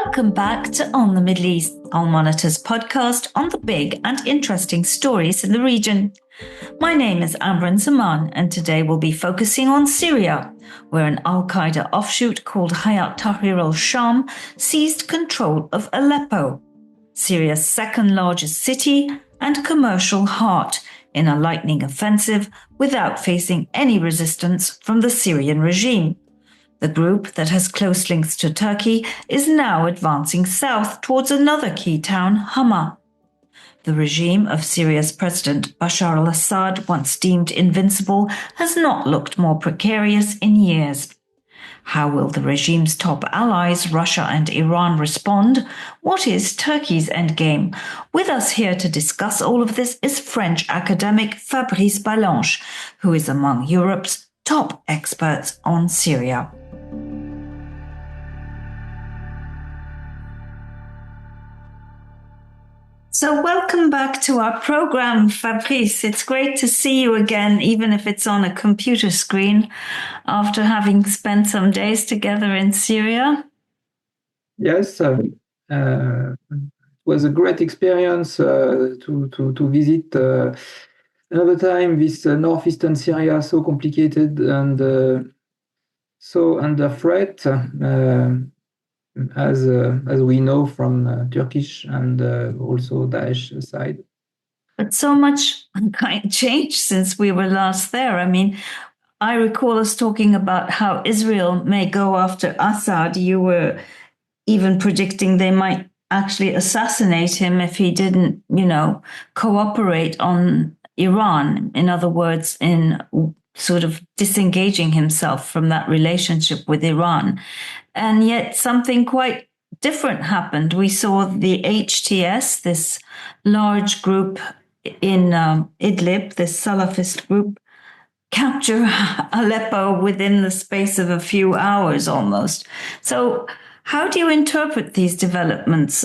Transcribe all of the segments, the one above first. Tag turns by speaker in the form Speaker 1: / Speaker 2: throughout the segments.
Speaker 1: Welcome back to On the Middle East, Al Monitor's podcast on the big and interesting stories in the region. My name is Amran Zaman, and today we'll be focusing on Syria, where an al-Qaeda offshoot called Hayat Tahrir al-Sham seized control of Aleppo, Syria's second largest city and commercial heart, in a lightning offensive without facing any resistance from the Syrian regime. The group that has close links to Turkey is now advancing south towards another key town, Hama. The regime of Syria's President Bashar al-Assad, once deemed invincible, has not looked more precarious in years. How will the regime's top allies, Russia and Iran, respond? What is Turkey's endgame? With us here to discuss all of this is French academic Fabrice Balanche, who is among Europe's top experts on Syria. So welcome back to our program, Fabrice. It's great to see you again, even if it's on a computer screen, after having spent some days together in Syria.
Speaker 2: Yes, it was a great experience to visit another time this northeastern Syria, so complicated and so under threat. As we know from Turkish and also Daesh side.
Speaker 1: But so much changed since we were last there. I mean, I recall us talking about how Israel may go after Assad. You were even predicting they might actually assassinate him if he didn't, cooperate on Iran. In other words, in sort of disengaging himself from that relationship with Iran. And yet something quite different happened. We saw the HTS, this large group in Idlib, this Salafist group, capture Aleppo within the space of a few hours almost. So how do you interpret these developments?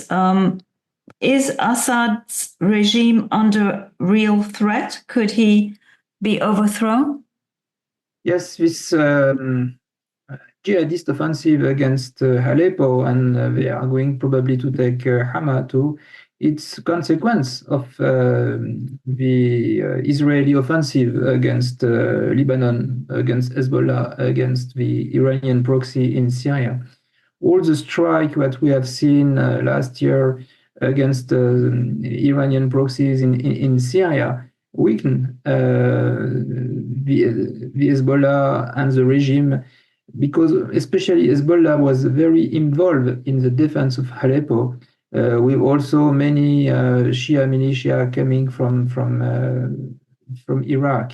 Speaker 1: Is Assad's regime under real threat? Could he be overthrown?
Speaker 2: Yes, this jihadist offensive against Aleppo, and they are going probably to take Hama too. It's a consequence of the Israeli offensive against Lebanon, against Hezbollah, against the Iranian proxy in Syria. All the strike that we have seen last year against Iranian proxies in Syria weaken the Hezbollah and the regime, because especially Hezbollah was very involved in the defense of Aleppo, with also many Shia militia coming from Iraq.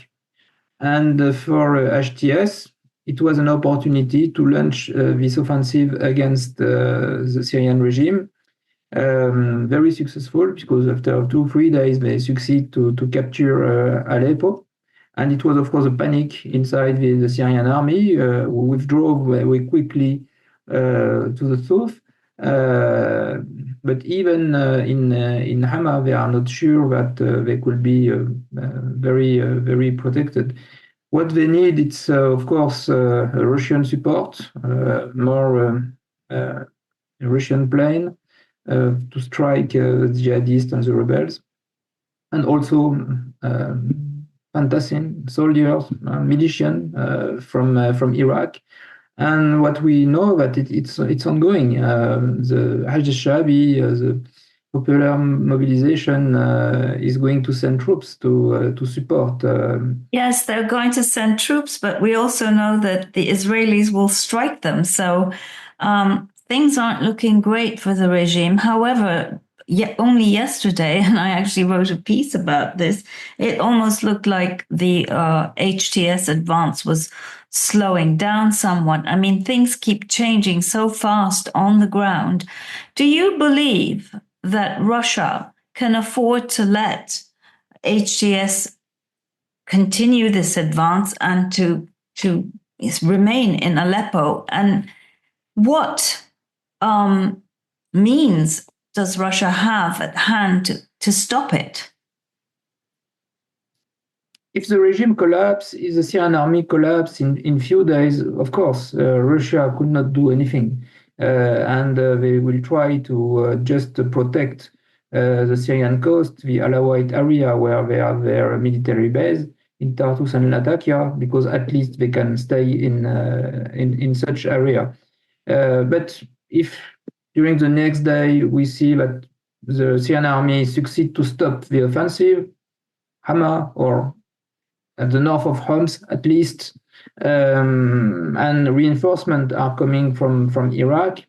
Speaker 2: And for HTS, it was an opportunity to launch this offensive against the Syrian regime. Very successful, because after 2-3 days they succeed to capture Aleppo, and it was of course a panic inside the Syrian army, who withdrew very quickly to the south. But even in Hama, they are not sure that they could be very protected. What they need, it's of course Russian support, more Russian plane to strike the jihadists and the rebels, and also fantassin soldiers, militias from Iraq. And what we know that it's ongoing. The Hajj al-Shaabi, the popular mobilization, is going to send troops to support.
Speaker 1: Yes, they're going to send troops, but we also know that the Israelis will strike them. So things aren't looking great for the regime. However, only yesterday, and I actually wrote a piece about this, it almost looked like the HTS advance was slowing down somewhat. I mean, things keep changing so fast on the ground. Do you believe that Russia can afford to let HTS continue this advance and to remain in Aleppo? And what means does Russia have at hand to stop it?
Speaker 2: If the regime collapses, if the Syrian army collapses in few days, of course, Russia could not do anything. and they will try to just protect the Syrian coast, the Alawite area where they have their military base in Tartus and Latakia, because at least they can stay in such area. But if during the next day we see that the Syrian army succeed to stop the offensive, Hama or at the north of Homs at least, and reinforcements are coming from Iraq,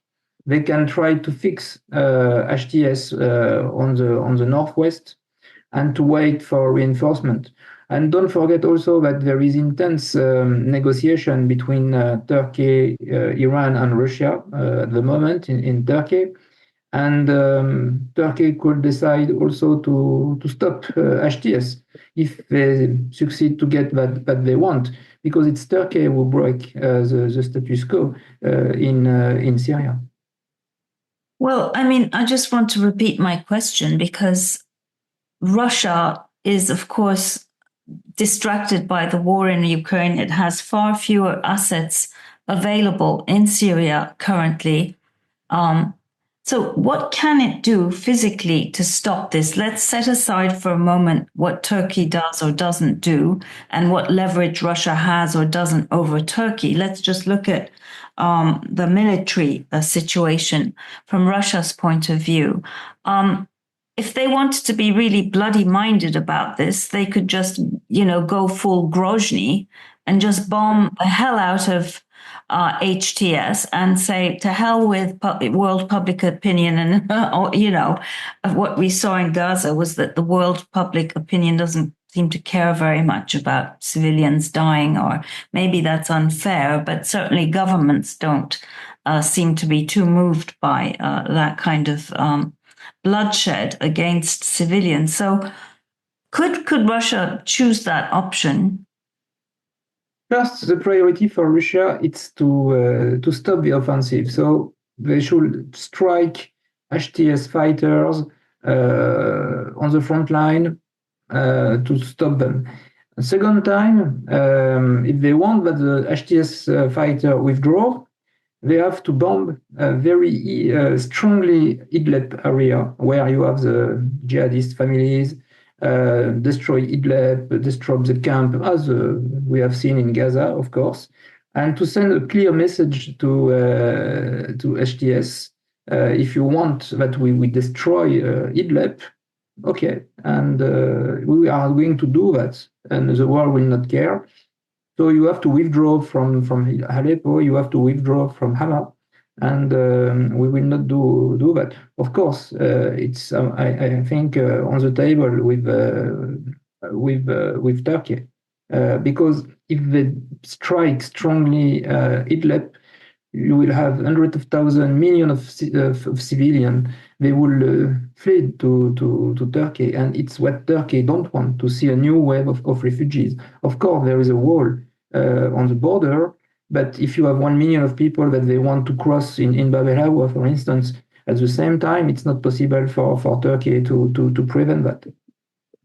Speaker 2: they can try to fix HTS on the northwest and to wait for reinforcement. And don't forget also that there is intense negotiation between Turkey, Iran, and Russia at the moment in Turkey. And Turkey could decide also to stop HTS if they succeed to get that they want, because it's Turkey who broke the status quo in Syria.
Speaker 1: Well, I mean, I just want to repeat my question, because Russia is, of course, distracted by the war in Ukraine. It has far fewer assets available in Syria currently. So what can it do physically to stop this? Let's set aside for a moment what Turkey does or doesn't do and what leverage Russia has or doesn't over Turkey. Let's just look at the military situation from Russia's point of view. If they wanted to be really bloody-minded about this, they could just, go full Grozny and just bomb the hell out of HTS and say, to hell with world public opinion. And, what we saw in Gaza was that the world public opinion doesn't seem to care very much about civilians dying, or maybe that's unfair, but certainly governments don't seem to be too moved by that kind of bloodshed against civilians. So could Russia choose that option?
Speaker 2: First, the priority for Russia is to stop the offensive. So they should strike HTS fighters on the front line to stop them. Second time, if they want that the HTS fighter withdraw, they have to bomb a very strongly Idlib area where you have the jihadist families, destroy Idlib, destroy the camp, as we have seen in Gaza, of course, and to send a clear message to HTS. If you want that we destroy Idlib, okay, and we are going to do that, and the world will not care. So you have to withdraw from Aleppo, you have to withdraw from Hama, and we will not do that. Of course, it's I think on the table with Turkey, because if they strike strongly Idlib, you will have hundreds of thousands, millions of civilians. They will flee to Turkey, and it's what Turkey don't want, to see a new wave of refugees. Of course, there is a wall on the border, but if you have 1 million of people that they want to cross in Bab el-Hawa, for instance, at the same time, it's not possible for Turkey to prevent that.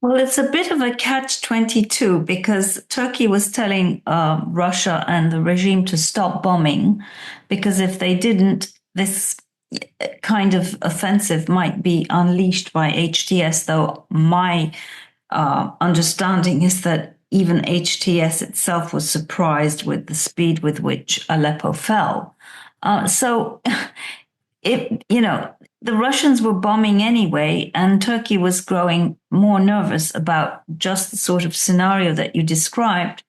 Speaker 1: Well, it's a bit of a catch-22, because Turkey was telling Russia and the regime to stop bombing, because if they didn't, this kind of offensive might be unleashed by HTS, though my understanding is that even HTS itself was surprised with the speed with which Aleppo fell. So the Russians were bombing anyway, and Turkey was growing more nervous about just the sort of scenario that you described.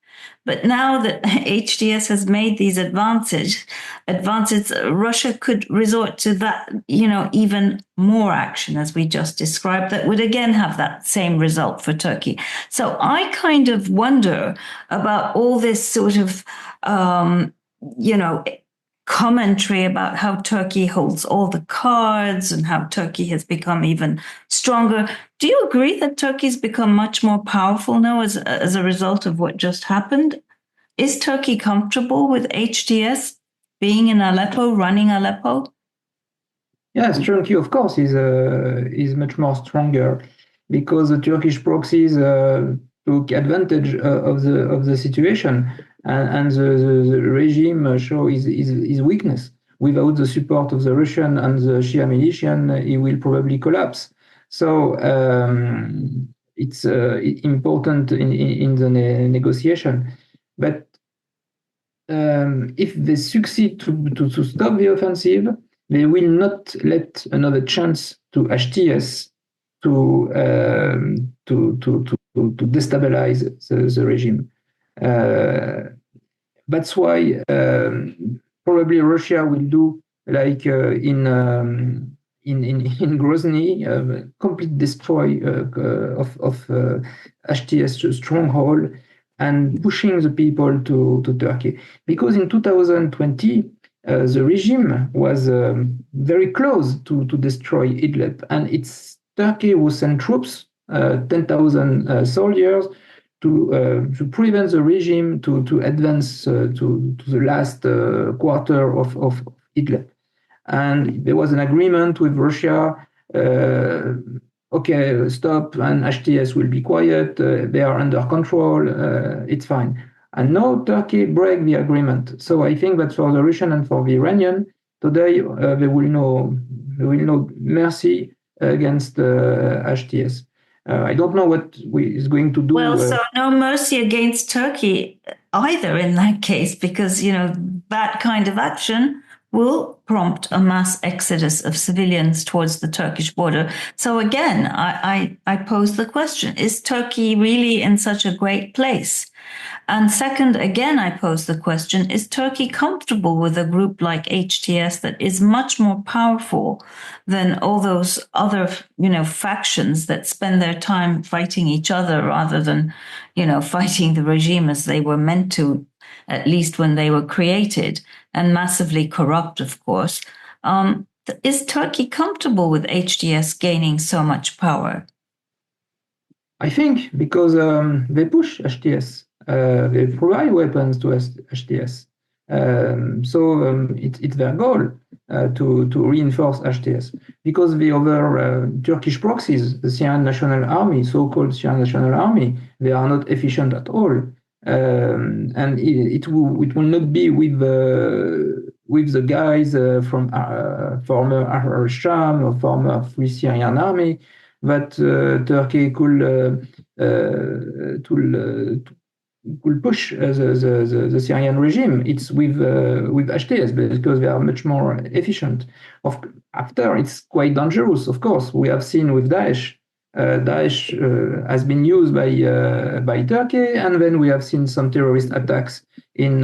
Speaker 1: But now that HTS has made these advances, Russia could resort to that, even more action, as we just described, that would again have that same result for Turkey. So I kind of wonder about all this sort of, commentary about how Turkey holds all the cards and how Turkey has become even stronger. Do you agree that Turkey's become much more powerful now as a result of what just happened? Is Turkey comfortable with HTS being in Aleppo, running Aleppo?
Speaker 2: Yes, Turkey, of course, is much more stronger, because the Turkish proxies took advantage of the situation, and the regime show his weakness. without the support of the Russian and the Shia militia, he will probably collapse. So it's important in the negotiation. But if they succeed to stop the offensive, they will not let another chance to HTS to destabilize the regime. That's why probably Russia will do like in Grozny, complete destroy of HTS stronghold and pushing the people to Turkey. Because in 2020, the regime was very close to destroy Idlib, and it's Turkey who sent troops, 10,000 soldiers, to prevent the regime to advance to the last quarter of Idlib. And there was an agreement with Russia, okay, stop, and HTS will be quiet, they are under control, it's fine. And now Turkey break the agreement. So I think that for the Russian and for the Iranian, today they will know mercy against HTS. I don't know what is going to do.
Speaker 1: Well, so no mercy against Turkey either in that case, because, that kind of action will prompt a mass exodus of civilians towards the Turkish border. So again, I pose the question, is Turkey really in such a great place? And second, again, I pose the question, is Turkey comfortable with a group like HTS that is much more powerful than all those other, factions that spend their time fighting each other rather than, fighting the regime as they were meant to, at least when they were created, and massively corrupt, of course. Is Turkey comfortable with HTS gaining so much power?
Speaker 2: I think because they push HTS. They provide weapons to HTS. So it's their goal to reinforce HTS. Because the other Turkish proxies, the Syrian National Army, so-called Syrian National Army, they are not efficient at all. And it will not be with the guys from former Sham or former Free Syrian Army that Turkey could push the Syrian regime. It's with HTS because they are much more efficient. After, it's quite dangerous, of course. We have seen with Daesh. Daesh has been used by Turkey, and then we have seen some terrorist attacks in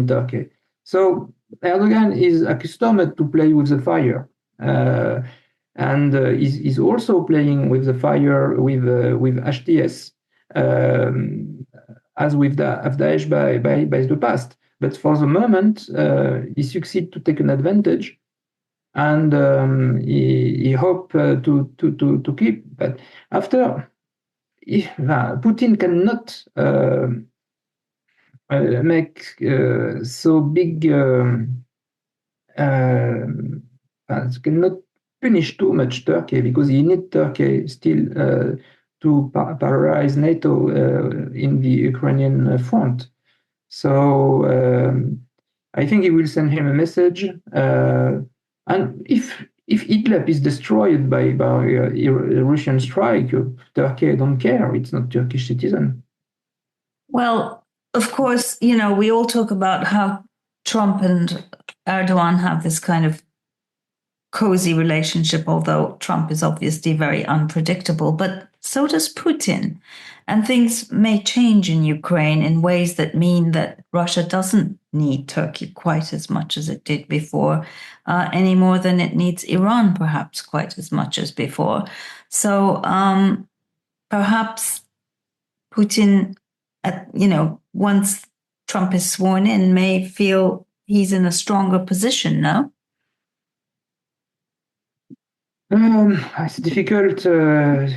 Speaker 2: Turkey. So Erdogan is accustomed to play with the fire, and is also playing with the fire with HTS. As with Daesh by the past. But for the moment, he succeeds to take an advantage, and he hopes to keep. But after, Putin cannot make so big, cannot punish too much Turkey, because he needs Turkey still to paralyze NATO in the Ukrainian front. So I think he will send him a message. And if Idlib is destroyed by a Russian strike, Turkey don't care. It's not Turkish citizen.
Speaker 1: Well, of course, we all talk about how Trump and Erdogan have this kind of cozy relationship, although Trump is obviously very unpredictable, but so does Putin. And things may change in Ukraine in ways that mean that Russia doesn't need Turkey quite as much as it did before, any more than it needs Iran, perhaps quite as much as before. So perhaps Putin, once Trump is sworn in, may feel he's in a stronger position now.
Speaker 2: It's difficult to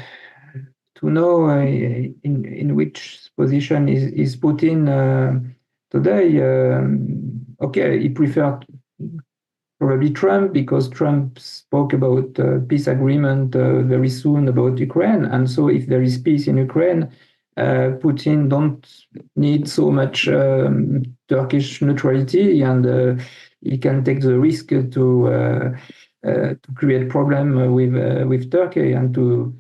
Speaker 2: know in which position is Putin today. Okay, he preferred probably Trump because Trump spoke about peace agreement very soon about Ukraine, and so if there is peace in Ukraine, Putin don't need so much Turkish neutrality, and he can take the risk to create problem with Turkey and to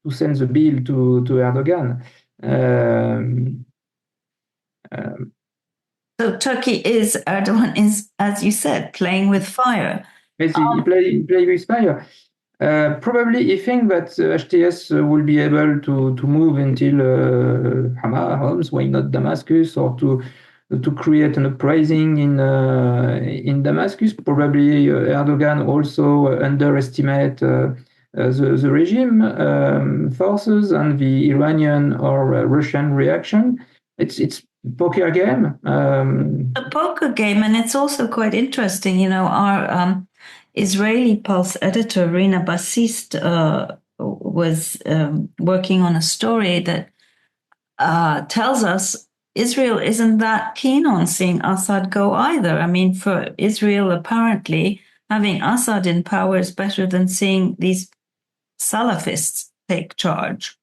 Speaker 2: send the bill to Erdogan.
Speaker 1: So Erdogan is, as you said, playing with fire.
Speaker 2: Yes, he play with fire. Probably he thinks that HTS will be able to move until Hama, Homs, why not Damascus, or to create an uprising in Damascus. Probably Erdogan also underestimate the regime forces and the Iranian or Russian reaction. It's poker game.
Speaker 1: A poker game, and it's also quite interesting. You know, our Israeli Pulse editor Rina Bassist was working on a story that tells us Israel isn't that keen on seeing Assad go either. I mean, for Israel, apparently, having Assad in power is better than seeing these Salafists take charge.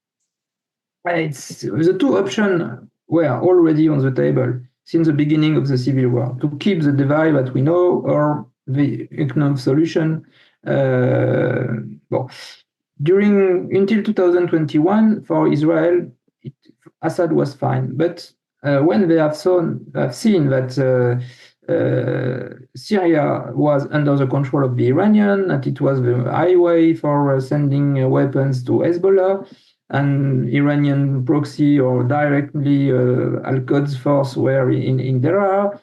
Speaker 2: The two options were already on the table since the beginning of the civil war, to keep the divide that we know, or the economic solution. Until 2021, for Israel, Assad was fine. But when they have seen that Syria was under the control of the Iranian, that it was the highway for sending weapons to Hezbollah, and Iranian proxy or directly Al-Quds force were in Daraa,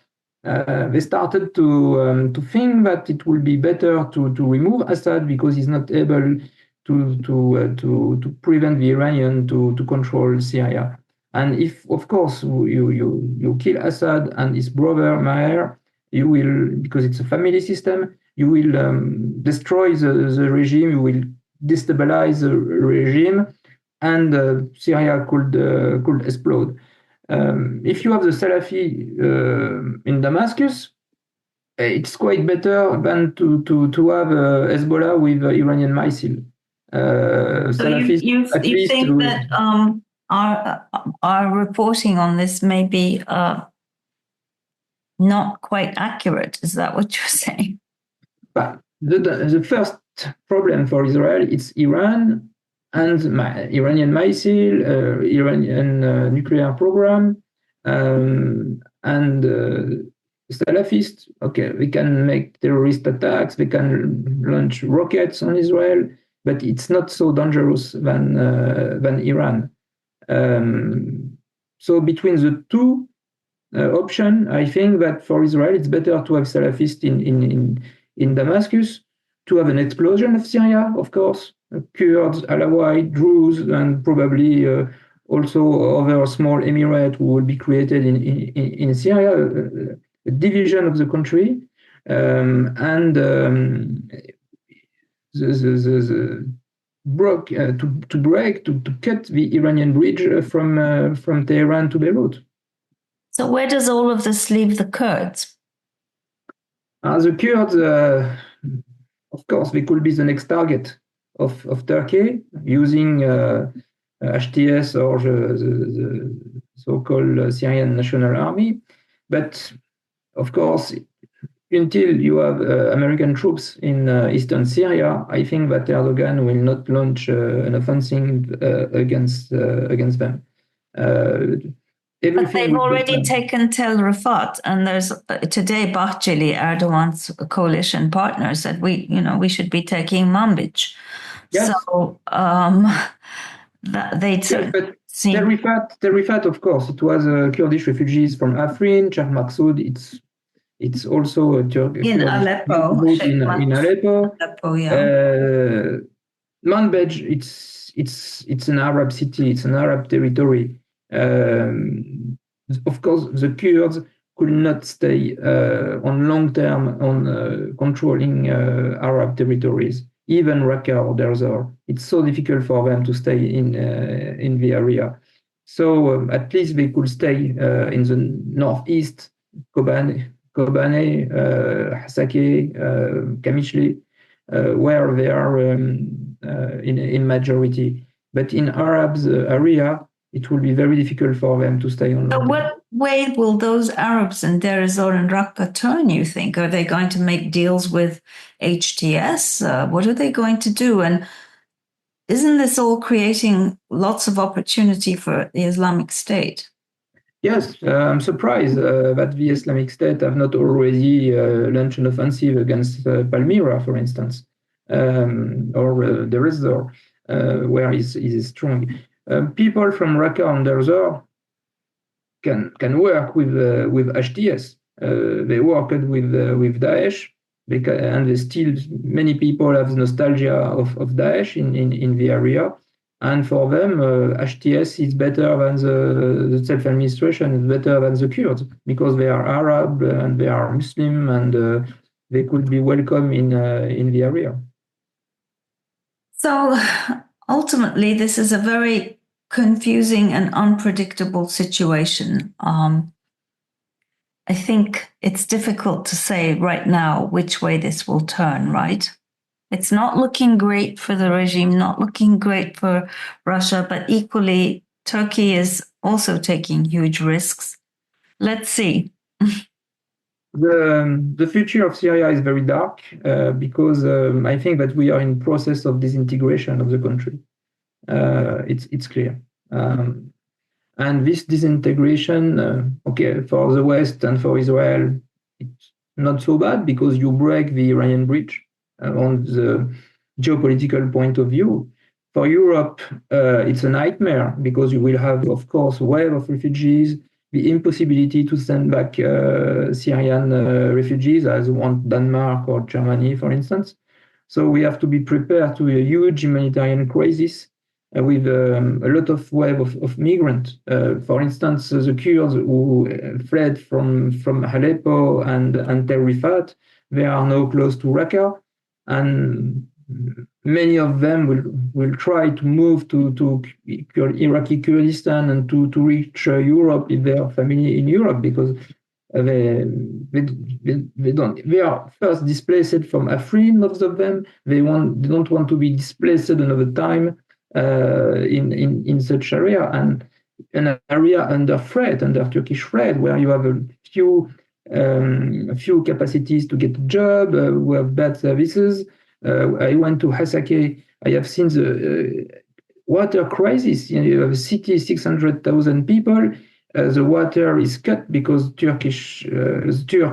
Speaker 2: they started to think that it would be better to remove Assad because he's not able to prevent the Iranian to control Syria. And if, of course, you kill Assad and his brother Maher, you will, because it's a family system, you will destroy the regime, you will destabilize the regime, and Syria could explode. If you have the Salafi in Damascus, it's quite better than to have Hezbollah with Iranian missile.
Speaker 1: So you think that our reporting on this may be not quite accurate? Is that what you're saying?
Speaker 2: But the first problem for Israel, it's Iran and Iranian missile, Iranian nuclear program, and Salafist. Okay, we can make terrorist attacks, they can launch rockets on Israel, but it's not so dangerous than Iran. So between the two options, I think that for Israel it's better to have Salafist in Damascus, to have an explosion of Syria, of course, Kurds, Alawite, Druze, and probably also other small emirate who will be created in Syria, a division of the country, and to cut the Iranian bridge from Tehran to Beirut.
Speaker 1: So where does all of this leave the Kurds?
Speaker 2: The Kurds, of course, they could be the next target of Turkey using HTS or the so-called Syrian National Army. But of course, until you have American troops in eastern Syria, I think that Erdogan will not launch an offensive against them.
Speaker 1: But they've already taken Tel Rifat, and there's today Bahçeli, Erdogan's coalition partner, said we should be taking Manbij.
Speaker 2: Yes.
Speaker 1: So they
Speaker 2: Tel Rifat, of course, it was Kurdish refugees from Afrin, Sheikh Maksud. It's also a
Speaker 1: in Aleppo.
Speaker 2: In Aleppo.
Speaker 1: Aleppo, yeah.
Speaker 2: Manbij, it's an Arab city, it's an Arab territory. Of course, the Kurds could not stay on long term on controlling Arab territories, even Raqqa or Derzor. It's so difficult for them to stay in the area. So at least they could stay in the northeast, Kobane, Hasake, Kamishli, where they are in majority. But in Arabs area, it will be very difficult for them to stay on.
Speaker 1: way will those Arabs in Deir ez-Zor and Raqqa turn, you think? Are they going to make deals with HTS? What are they going to do? And isn't this all creating lots of opportunity for the Islamic State?
Speaker 2: Yes, I'm surprised that the Islamic State have not already launched an offensive against Palmyra, for instance, or Deir ez-Zor, where is strong. People from Raqqa and Deir ez-Zor can work with HTS. They worked with Daesh, and still many people have nostalgia of Daesh in the area. And for them, HTS is better than the self-administration, is better than the Kurds, because they are Arab and they are Muslim, and they could be welcome in the area.
Speaker 1: So ultimately, this is a very confusing and unpredictable situation. I think it's difficult to say right now which way this will turn, right? It's not looking great for the regime, not looking great for Russia, but equally, Turkey is also taking huge risks. Let's see.
Speaker 2: The future of Syria is very dark because I think that we are in process of disintegration of the country. It's clear. And this disintegration, okay, for the West and for Israel, it's not so bad because you break the Iranian bridge on the geopolitical point of view. For Europe, it's a nightmare because you will have, of course, a wave of refugees, the impossibility to send back Syrian refugees as want Denmark or Germany, for instance. So we have to be prepared to a huge humanitarian crisis with a lot of wave of migrants. For instance, the Kurds who fled from Aleppo and Tel Rifat, they are now close to Raqqa, and many of them will try to move to Iraqi Kurdistan and to reach Europe if they are family in Europe, because they are first displaced from Afrin. Most of them they don't want to be displaced another time in such area, and an area under threat, under Turkish threat, where you have a few capacities to get a job, who have bad services. I went to Hasake. I have seen the water crisis. You have a city, 600,000 people. The water is cut because Turk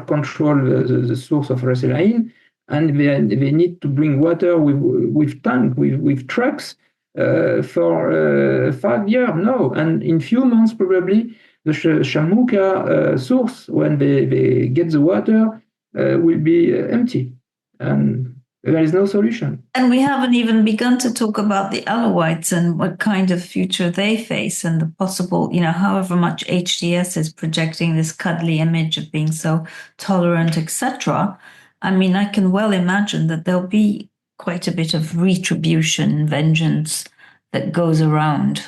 Speaker 2: control the source of Ras El Ain, and they need to bring water with tank, with trucks for 5 years now. And in few months, probably, the Shamuka source, when they get the water, will be empty. And there is no solution.
Speaker 1: And we haven't even begun to talk about the Alawites and what kind of future they face and the possible, however much HTS is projecting this cuddly image of being so tolerant, etc. I mean, I can well imagine that there'll be quite a bit of retribution, vengeance that goes around.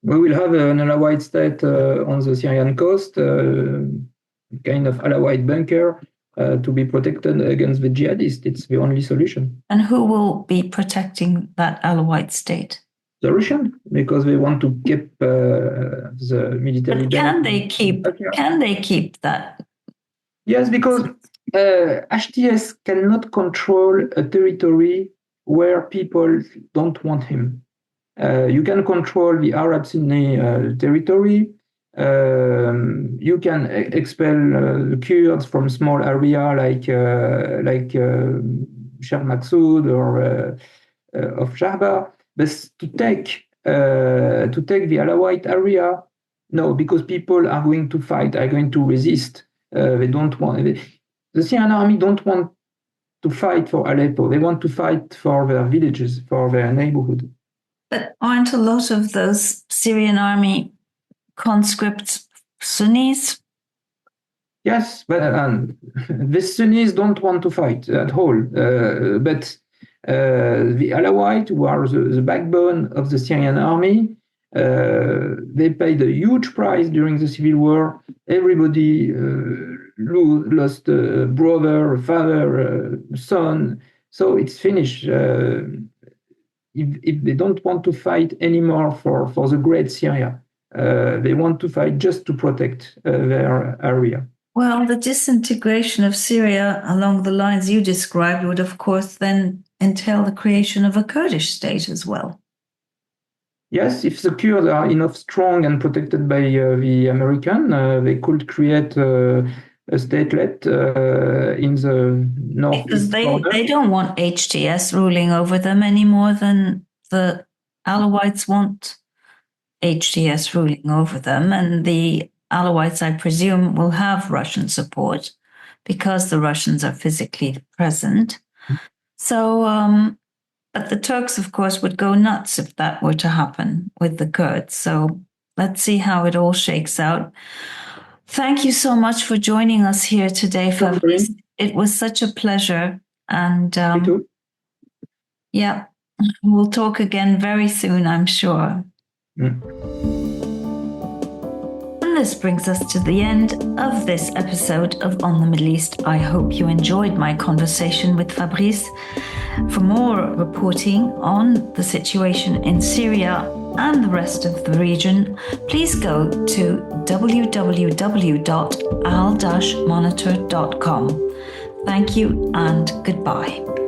Speaker 2: We will have an Alawite state on the Syrian coast, kind of Alawite bunker, to be protected against the jihadists. It's the only solution.
Speaker 1: And who will be protecting that Alawite state?
Speaker 2: The Russian, because they want to keep the military.
Speaker 1: But can they keep that?
Speaker 2: Yes, because HTS cannot control a territory where people don't want him. You can control the Arab Sunni territory. You can expel the Kurds from small area like Shah Maksud or of Shahba, but to take the Alawite area, no, because people are going to fight, are going to resist. They don't want. The Syrian army don't want to fight for Aleppo. They want to fight for their villages, for their neighborhood.
Speaker 1: But aren't a lot of those Syrian army conscripts Sunnis?
Speaker 2: Yes, but the Sunnis don't want to fight at all. But the Alawites, who are the backbone of the Syrian army, they paid a huge price during the civil war. Everybody lost a brother, a father, a son. So it's finished. If they don't want to fight anymore for the great Syria, They want to fight just to protect their area.
Speaker 1: Well, the disintegration of Syria along the lines you described would, of course, then entail the creation of a Kurdish state as well.
Speaker 2: Yes, if the Kurds are enough strong and protected by the American, they could create a statelet in the northeast
Speaker 1: Because
Speaker 2: border.
Speaker 1: they don't want HTS ruling over them any more than the Alawites want HTS ruling over them. And the Alawites, I presume, will have Russian support because the Russians are physically present. So, but the Turks, of course, would go nuts if that were to happen with the Kurds. So let's see how it all shakes out. Thank you so much for joining us here today, Fabrice. It was such a pleasure. And
Speaker 2: Me too.
Speaker 1: Yeah, we'll talk again very soon, I'm sure. And this brings us to the end of this episode of On the Middle East. I hope you enjoyed my conversation with Fabrice. For more reporting on the situation in Syria and the rest of the region, please go to www.al-monitor.com. Thank you and goodbye.